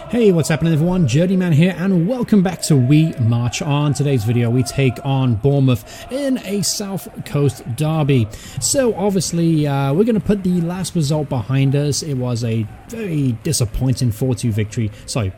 Hey, what's happening everyone? Journeyman here and welcome back to We March On. Today's video we take on Bournemouth in a South Coast derby. So obviously we're going to put the last result behind us. It was a very disappointing 4-2 victory, sorry,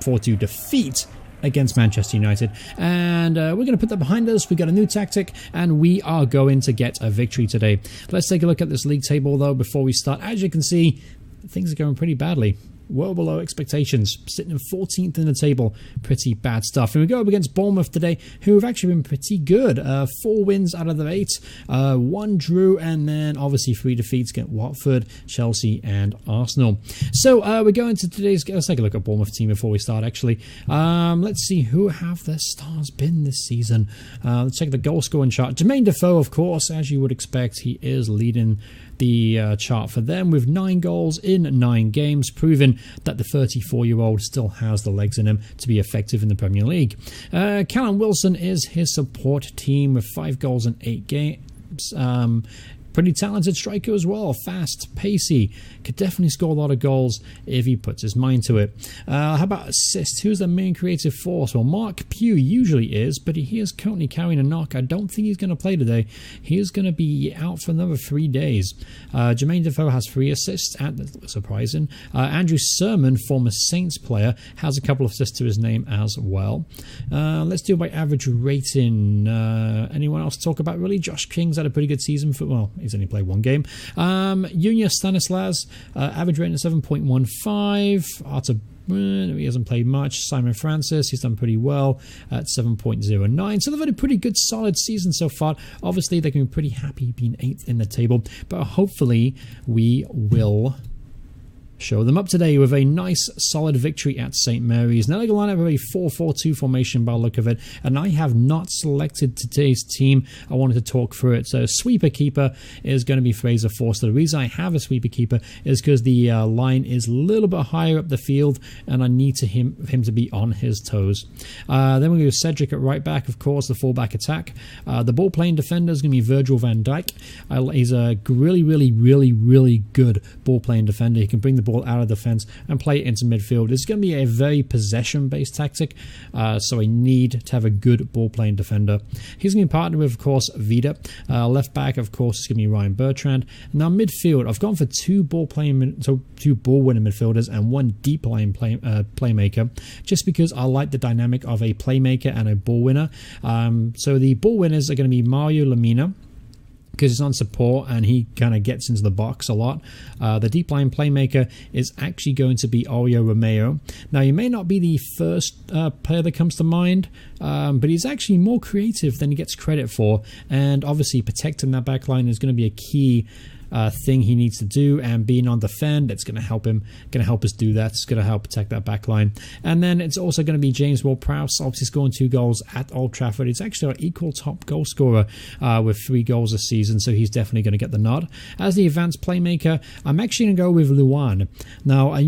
4-2 defeat against Manchester United, and we're going to put that behind us. We got a new tactic and we are going to get a victory today. Let's take a look at this league table though before we start. As you can see, things are going pretty badly. Well below expectations, sitting in 14th in the table. Pretty bad stuff. And we go up against Bournemouth today, who have actually been pretty good. 4 wins out of the 8, 1 drew, and then obviously 3 defeats against Watford, Chelsea, and Arsenal. So we're going to today's. Let's take a look at Bournemouth team before we start. Actually, let's see who have their stars been this season. Let's check the goal scoring chart. Jermaine Defoe, of course, as you would expect, he is leading the chart for them with 9 goals in 9 games, proving that the 34-year-old still has the legs in him to be effective in the Premier League. Callum Wilson is his support team with 5 goals in 8 games. Pretty talented striker as well, fast, pacey, could definitely score a lot of goals if he puts his mind to it. How about assists? Who's the main creative force? Well, Mark Pugh usually is, but he is currently carrying a knock. I don't think he's going to play today. He is going to be out for another 3 days. Jermaine Defoe has 3 assists, surprising. Andrew Sermon, former Saints player, has a couple of assists to his name as well. Let's do it by average rating. Anyone else to talk about really? Josh King's had a pretty good season for, well, he's only played 1 game. Junior Stanislas, average rating of 7.15. Arthur, he hasn't played much. Simon Francis, he's done pretty well at 7.09. So they've had a pretty good, solid season so far. Obviously, they can be pretty happy being 8th in the table, but hopefully we will show them up today with a nice solid victory at St. Mary's. Now they're going to line up with a 4-4-2 formation by the look of it, and I have not selected today's team. I wanted to talk through it. So sweeper keeper is going to be Fraser Forster. The reason I have a sweeper keeper is because the line is a little bit higher up the field and I need him to be on his toes. Then we go Cedric at right back, of course, the fullback attack. The ball playing defender is going to be Virgil van Dijk. He's a really good ball playing defender. He can bring the ball out of defense and play it into midfield. It's going to be a very possession-based tactic, so I need to have a good ball-playing defender. He's going to be partnered with, of course, Vida. Left back, of course, is going to be Ryan Bertrand. Now, midfield, I've gone for 2 ball-winning midfielders and 1 deep-line playmaker, just because I like the dynamic of a playmaker and a ball winner. So the ball winners are going to be Mario Lemina, because he's on support and he kind of gets into the box a lot. The deep line playmaker is actually going to be Oreo Romeo. Now, he may not be the first player that comes to mind, but he's actually more creative than he gets credit for. And obviously, protecting that back line is going to be a key thing he needs to do, and being on defend, it's going to help us do that. It's going to help protect that back line. And then it's also going to be James Ward-Prowse, obviously scoring 2 goals at Old Trafford. It's actually our equal top goal scorer with 3 goals this season, so he's definitely going to get the nod. As the advanced playmaker, I'm actually going to go with Luan. Now, I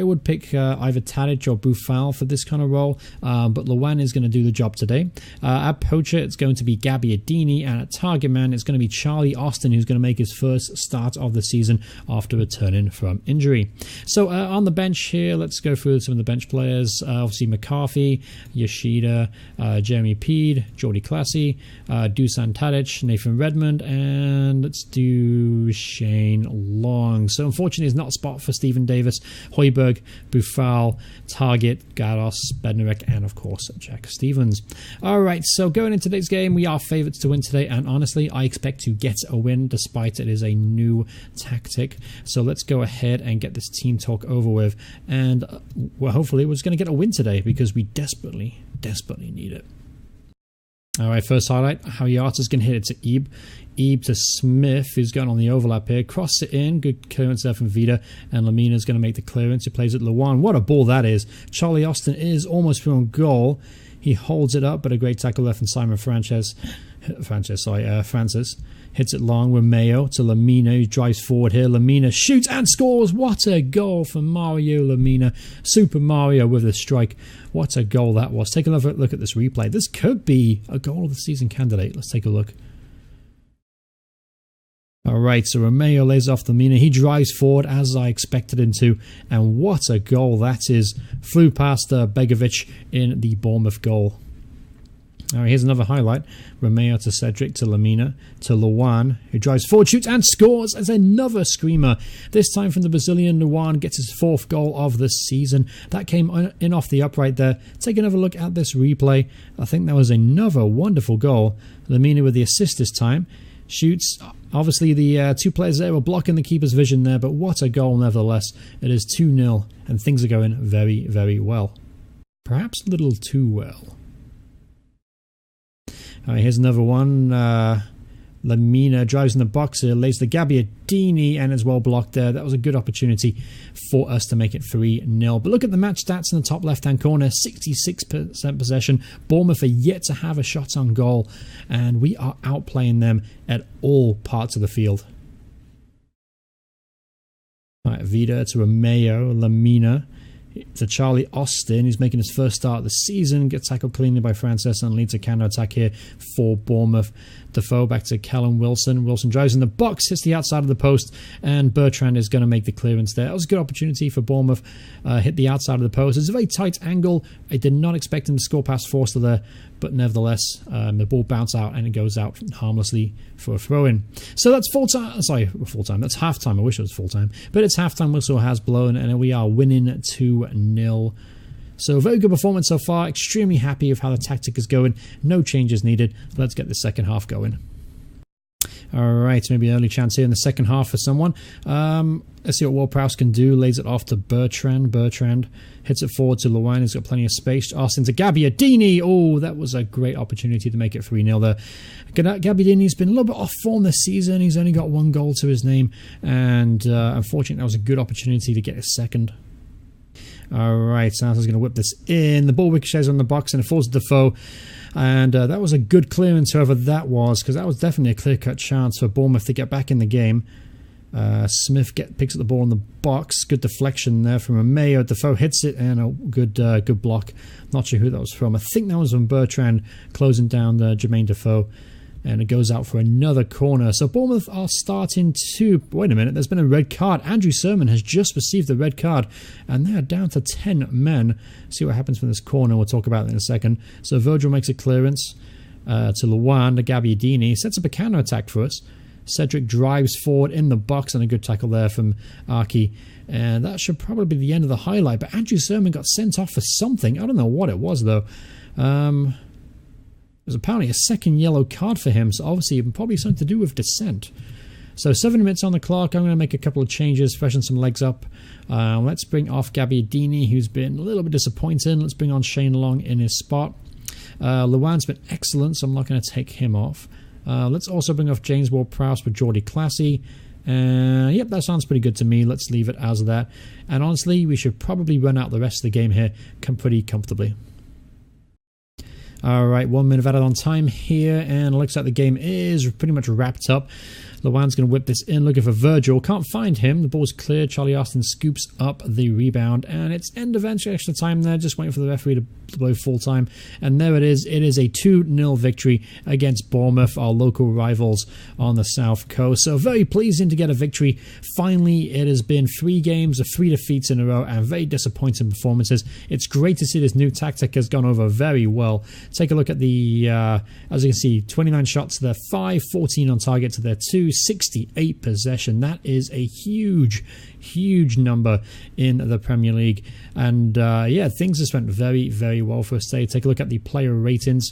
would pick either Tadic or Boufal for this kind of role, but Luan is going to do the job today. At poacher, it's going to be Gabbiadini, and at target man, it's going to be Charlie Austin, who's going to make his first start of the season after returning from injury. So on the bench here, let's go through some of the bench players. Obviously McCarthy, Yoshida, Jeremy Peed, Jordy Classy, Dusan Tadic, Nathan Redmond, and let's do Shane Long. So unfortunately there's not a spot for Stephen Davis, Højbjerg, Boufal, Target, Garos, Bednarek, and of course Jack Stevens. Alright, so going into today's game, we are favourites to win today, and honestly I expect to get a win despite it is a new tactic. So let's go ahead and get this team talk over with, and well, hopefully we're just going to get a win today because we desperately need it. Alright, first highlight, Hayata's going to hit it to Ebe. Ebe to Smith, who's going on the overlap here. Cross it in. Good clearance there from Vida. And Lamina's going to make the clearance. He plays it Luan. What a ball that is. Charlie Austin is almost through on goal. He holds it up, but a great tackle there from Simon Francis. Hits it long with Mayo to Lamina, who drives forward here. Lamina shoots and scores. What a goal from Mario Lamina. Super Mario with a strike. What a goal that was. Take another look at this replay. This could be a goal of the season candidate. Let's take a look. Alright, so Romeo lays off Lamina. He drives forward as I expected him to. And what a goal that is. Flew past Begovic in the Bournemouth goal. Alright, here's another highlight. Romeo to Cedric, to Lamina, to Luan, who drives forward, shoots and scores as another screamer. This time from the Brazilian. Luan gets his 4th goal of the season. That came in off the upright there. Take another look at this replay. I think that was another wonderful goal. Lamina with the assist this time. Shoots. Obviously, the 2 players there were blocking the keeper's vision there, but what a goal nevertheless. It is 2-0, and things are going very, very well. Perhaps a little too well. Alright, here's another one. Lamina drives in the box here, lays the Gabbiadini, and it's well blocked there. That was a good opportunity for us to make it 3-0. But look at the match stats in the top left-hand corner. 66% possession. Bournemouth are yet to have a shot on goal, and we are outplaying them at all parts of the field. Alright, Vida to Romeo, Lamina to Charlie Austin, who's making his first start of the season. Gets tackled cleanly by Francis and leads a counter-attack here for Bournemouth. Defoe back to Callum Wilson. Wilson drives in the box, hits the outside of the post, and Bertrand is going to make the clearance there. That was a good opportunity for Bournemouth. Hit the outside of the post. It's a very tight angle. I did not expect him to score past Forster there, but nevertheless, the ball bounces out and it goes out harmlessly for a throw-in. So that's full-time. Sorry, full-time. That's half-time. I wish it was full-time. But it's half-time whistle has blown, and we are winning 2-0. So very good performance so far. Extremely happy with how the tactic is going. No changes needed. Let's get the second half going. Alright, maybe an early chance here in the second half for someone. Let's see what Ward-Prowse can do. Lays it off to Bertrand. Bertrand hits it forward to Luan. He's got plenty of space. Austin to Gabbiadini. Oh, that was a great opportunity to make it 3-0 there. Gabbiadini's been a little bit off form this season. He's only got 1 goal to his name. And unfortunately, that was a good opportunity to get his second. Alright, Santos going to whip this in. The ball ricochets on the box and it falls to Defoe. And that was a good clearance, whoever that was, because that was definitely a clear-cut chance for Bournemouth to get back in the game. Smith picks up the ball in the box. Good deflection there from Romeo. Defoe hits it, and a good block. Not sure who that was from. I think that was from Bertrand closing down Jermaine Defoe. And it goes out for another corner. So Bournemouth are starting to... Wait a minute, there's been a red card. Andrew Sermon has just received the red card. And they're down to 10 men. See what happens from this corner. We'll talk about it in a second. So Virgil makes a clearance to Luan, to Gabbiadini. Sets up a counter-attack for us. Cedric drives forward in the box, and a good tackle there from Archie. And that should probably be the end of the highlight. But Andrew Sermon got sent off for something. I don't know what it was, though. There's apparently a second yellow card for him, so obviously probably something to do with dissent. So 7 minutes on the clock. I'm going to make a couple of changes, freshen some legs up. Let's bring off Gabbiadini, who's been a little bit disappointing. Let's bring on Shane Long in his spot. Luan's been excellent, so I'm not going to take him off. Let's also bring off James Ward-Prowse with Geordie Classy. Yep, that sounds pretty good to me. Let's leave it as that. And honestly, we should probably run out the rest of the game here pretty comfortably. Alright, 1 minute added on time here, and it looks like the game is pretty much wrapped up. Luan's going to whip this in, looking for Virgil. Can't find him. The ball's clear. Charlie Austin scoops up the rebound, and it's end of extra time there. Just waiting for the referee to blow full time. And there it is. It is a 2-0 victory against Bournemouth, our local rivals on the South Coast. So very pleasing to get a victory. Finally, it has been 3 games of 3 defeats in a row and very disappointing performances. It's great to see this new tactic has gone over very well. Take a look at the, as you can see, 29 shots to their 5, 14 on target to their 2, 68 possession. That is a huge number in the Premier League. And yeah, things just went very, very well for us today. Take a look at the player ratings.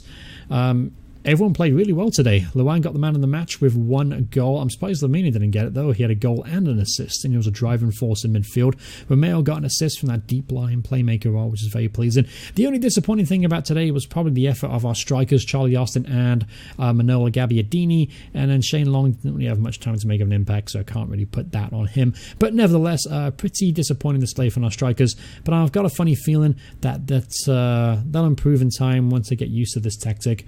Everyone played really well today. Luan got the man of the match with 1 goal. I'm surprised Lamina didn't get it, though. He had a goal and an assist, and he was a driving force in midfield. Romeo got an assist from that deep line playmaker role, which is very pleasing. The only disappointing thing about today was probably the effort of our strikers, Charlie Austin and Manola Gabbiadini, and then Shane Long didn't really have much time to make an impact, so I can't really put that on him. But nevertheless, pretty disappointing display from our strikers. But I've got a funny feeling that they'll improve in time once they get used to this tactic.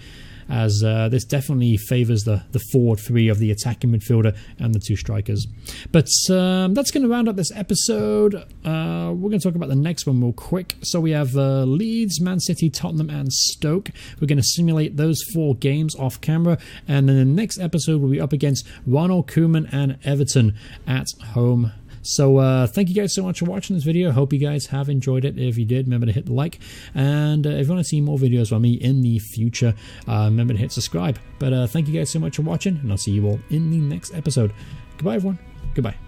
as this definitely favours the forward three of the attacking midfielder and the two strikers. But that's going to round up this episode. We're going to talk about the next one real quick. So we have Leeds, Man City, Tottenham and Stoke. We're going to simulate those 4 games off camera, and then the next episode will be up against Ronald Koeman and Everton at home. So thank you guys so much for watching this video. Hope you guys have enjoyed it. If you did, remember to hit the like, and if you want to see more videos from me in the future, remember to hit subscribe. But thank you guys so much for watching, and I'll see you all in the next episode. Goodbye everyone. Goodbye.